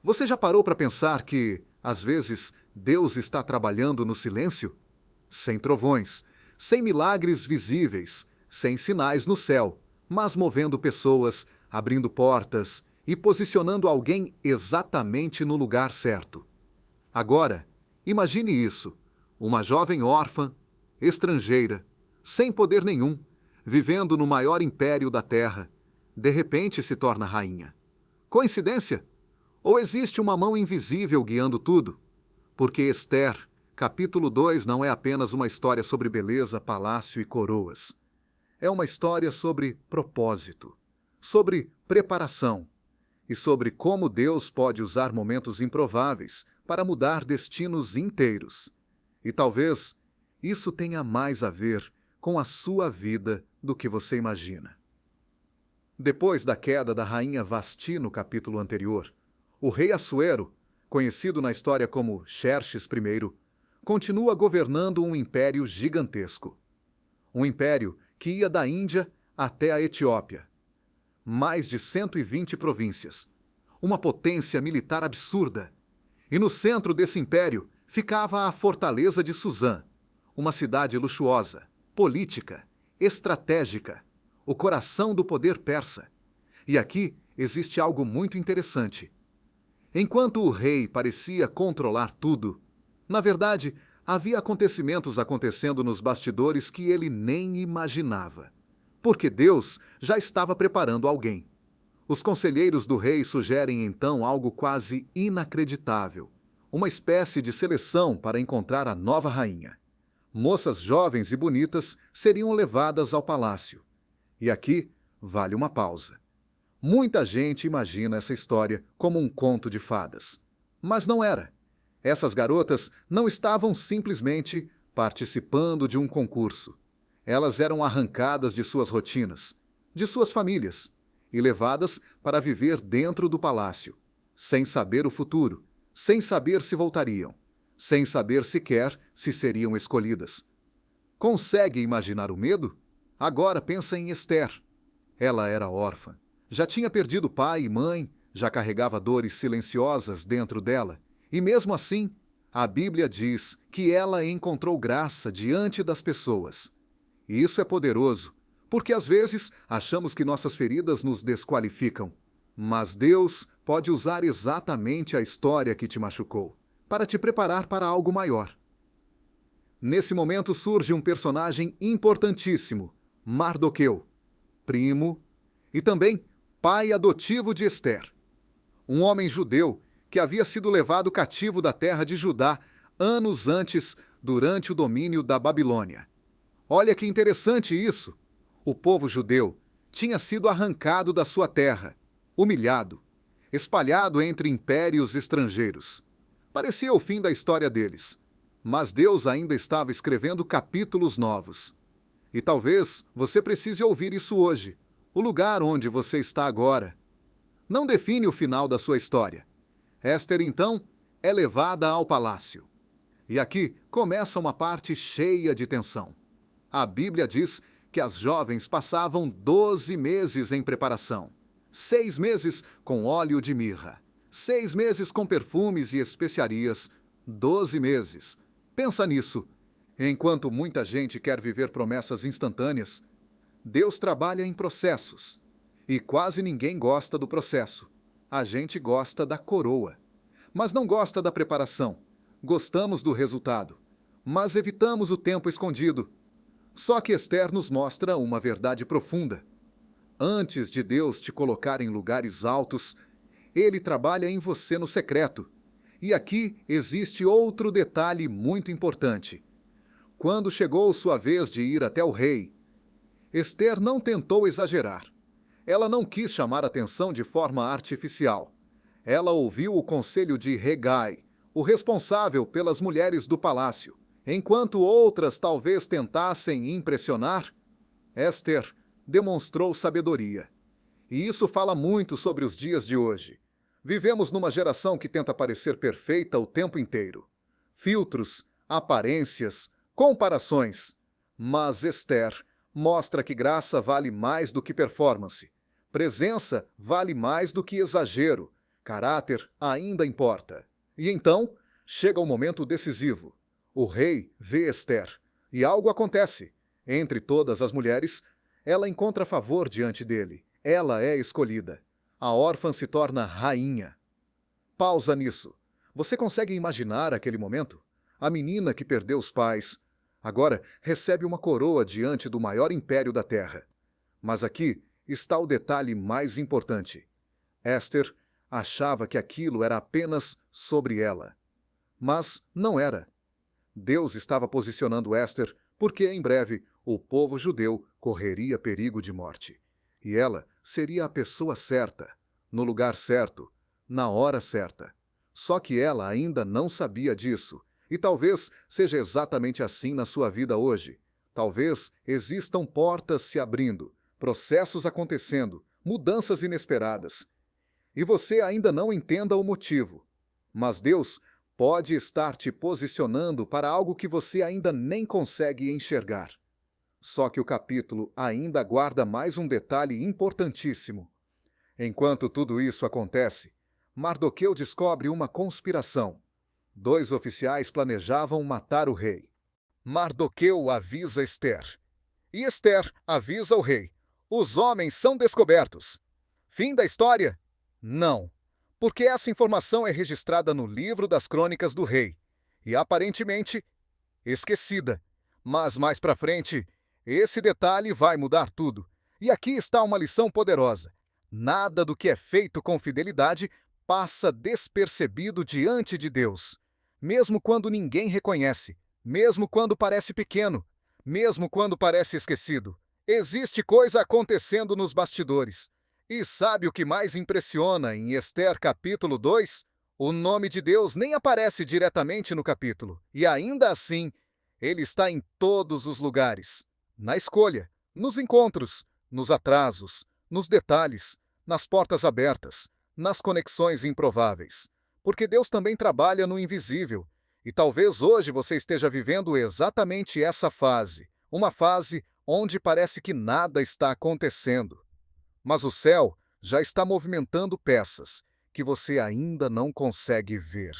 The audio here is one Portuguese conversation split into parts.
Você já parou para pensar que, às vezes, Deus está trabalhando no silêncio? Sem trovões, sem milagres visíveis, sem sinais no céu, mas movendo pessoas, abrindo portas e posicionando alguém exatamente no lugar certo. Agora, imagine isso: uma jovem órfã, estrangeira, sem poder nenhum, vivendo no maior império da Terra, de repente se torna rainha. Coincidência? Ou existe uma mão invisível guiando tudo? Porque Esther, capítulo 2, não é apenas uma história sobre beleza, palácio e coroas. É uma história sobre propósito, sobre preparação e sobre como Deus pode usar momentos improváveis para mudar destinos inteiros. E talvez isso tenha mais a ver com a sua vida do que você imagina. Depois da queda da rainha Vasti no capítulo anterior, o rei Assuero, conhecido na história como Xerxes I, continua governando um império gigantesco. Um império que ia da Índia até a Etiópia. Mais de 120 províncias. Uma potência militar absurda. E no centro desse império ficava a fortaleza de Suzã, uma cidade luxuosa, política, estratégica, o coração do poder persa. E aqui existe algo muito interessante. Enquanto o rei parecia controlar tudo, na verdade, havia acontecimentos acontecendo nos bastidores que ele nem imaginava. Porque Deus já estava preparando alguém. Os conselheiros do rei sugerem então algo quase inacreditável. Uma espécie de seleção para encontrar a nova rainha. Moças jovens e bonitas seriam levadas ao palácio. E aqui vale uma pausa. Muita gente imagina essa história como um conto de fadas. Mas não era. Essas garotas não estavam simplesmente participando de um concurso. Elas eram arrancadas de suas rotinas, de suas famílias, e levadas para viver dentro do palácio, sem saber o futuro, sem saber se voltariam, sem saber sequer se seriam escolhidas. Consegue imaginar o medo? Agora pensa em Esther. Ela era órfã. Já tinha perdido pai e mãe, já carregava dores silenciosas dentro dela, e mesmo assim, a Bíblia diz que ela encontrou graça diante das pessoas. E isso é poderoso, porque às vezes achamos que nossas feridas nos desqualificam, mas Deus pode usar exatamente a história que te machucou, para te preparar para algo maior. Nesse momento surge um personagem importantíssimo, Mardoqueu, primo e também pai adotivo de Esther. Um homem judeu que havia sido levado cativo da terra de Judá anos antes, durante o domínio da Babilônia. Olha que interessante isso! O povo judeu tinha sido arrancado da sua terra, humilhado, espalhado entre impérios estrangeiros. Parecia o fim da história deles, mas Deus ainda estava escrevendo capítulos novos. E talvez você precise ouvir isso hoje. O lugar onde você está agora não define o final da sua história. Esther, então, é levada ao palácio. E aqui começa uma parte cheia de tensão. A Bíblia diz que as jovens passavam 12 meses em preparação. 6 meses com óleo de mirra. 6 meses com perfumes e especiarias. 12 meses. Pensa nisso. Enquanto muita gente quer viver promessas instantâneas, Deus trabalha em processos. E quase ninguém gosta do processo. A gente gosta da coroa. Mas não gosta da preparação. Gostamos do resultado. Mas evitamos o tempo escondido. Só que Esther nos mostra uma verdade profunda. Antes de Deus te colocar em lugares altos, Ele trabalha em você no secreto. E aqui existe outro detalhe muito importante. Quando chegou sua vez de ir até o rei, Esther não tentou exagerar. Ela não quis chamar atenção de forma artificial. Ela ouviu o conselho de Hegai, o responsável pelas mulheres do palácio. Enquanto outras talvez tentassem impressionar, Esther demonstrou sabedoria. E isso fala muito sobre os dias de hoje. Vivemos numa geração que tenta parecer perfeita o tempo inteiro. Filtros, aparências, comparações. Mas Esther mostra que graça vale mais do que performance. Presença vale mais do que exagero. Caráter ainda importa. E então, chega o momento decisivo. O rei vê Ester, e algo acontece. Entre todas as mulheres, ela encontra favor diante dele. Ela é escolhida. A órfã se torna rainha. Pausa nisso. Você consegue imaginar aquele momento? A menina que perdeu os pais, agora recebe uma coroa diante do maior império da terra. Mas aqui está o detalhe mais importante. Esther achava que aquilo era apenas sobre ela. Mas não era. Deus estava posicionando Esther porque, em breve, o povo judeu correria perigo de morte. E ela seria a pessoa certa, no lugar certo, na hora certa. Só que ela ainda não sabia disso. E talvez seja exatamente assim na sua vida hoje. Talvez existam portas se abrindo, processos acontecendo, mudanças inesperadas. E você ainda não entenda o motivo. Mas Deus pode estar te posicionando para algo que você ainda nem consegue enxergar. Só que o capítulo ainda guarda mais um detalhe importantíssimo. Enquanto tudo isso acontece, Mardoqueu descobre uma conspiração. 2 oficiais planejavam matar o rei. Mardoqueu avisa Ester. E Ester avisa o rei. Os homens são descobertos. Fim da história? Não, porque essa informação é registrada no livro das crônicas do rei. E aparentemente esquecida. Mas mais pra frente, esse detalhe vai mudar tudo. E aqui está uma lição poderosa. Nada do que é feito com fidelidade passa despercebido diante de Deus. Mesmo quando ninguém reconhece, mesmo quando parece pequeno, mesmo quando parece esquecido, existe coisa acontecendo nos bastidores. E sabe o que mais impressiona em Ester capítulo 2? O nome de Deus nem aparece diretamente no capítulo, e ainda assim, ele está em todos os lugares. Na escolha, nos encontros, nos atrasos, nos detalhes, nas portas abertas, nas conexões improváveis. Porque Deus também trabalha no invisível. E talvez hoje você esteja vivendo exatamente essa fase. Uma fase onde parece que nada está acontecendo. Mas o céu já está movimentando peças que você ainda não consegue ver.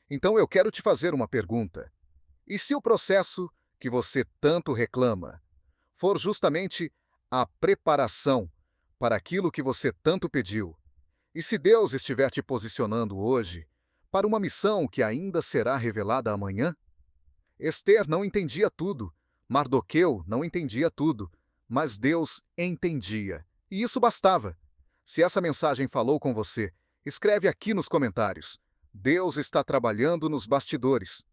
Então eu quero te fazer uma pergunta. E se o processo que você tanto reclama for justamente a preparação para aquilo que você tanto pediu? E se Deus estiver te posicionando hoje para uma missão que ainda será revelada amanhã? Ester não entendia tudo, Mardoqueu não entendia tudo, mas Deus entendia. E isso bastava. Se essa mensagem falou com você, escreve aqui nos comentários. Deus está trabalhando nos bastidores.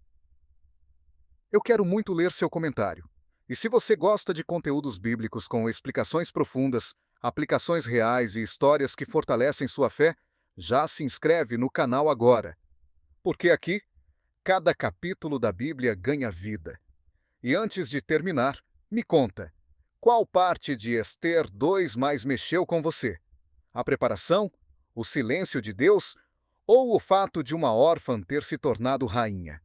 Eu quero muito ler seu comentário. E se você gosta de conteúdos bíblicos com explicações profundas, aplicações reais e histórias que fortalecem sua fé, já se inscreve no canal agora. Porque aqui, cada capítulo da Bíblia ganha vida. E antes de terminar, me conta, qual parte de Ester 2 mais mexeu com você? A preparação? O silêncio de Deus? Ou o fato de uma órfã ter se tornado rainha?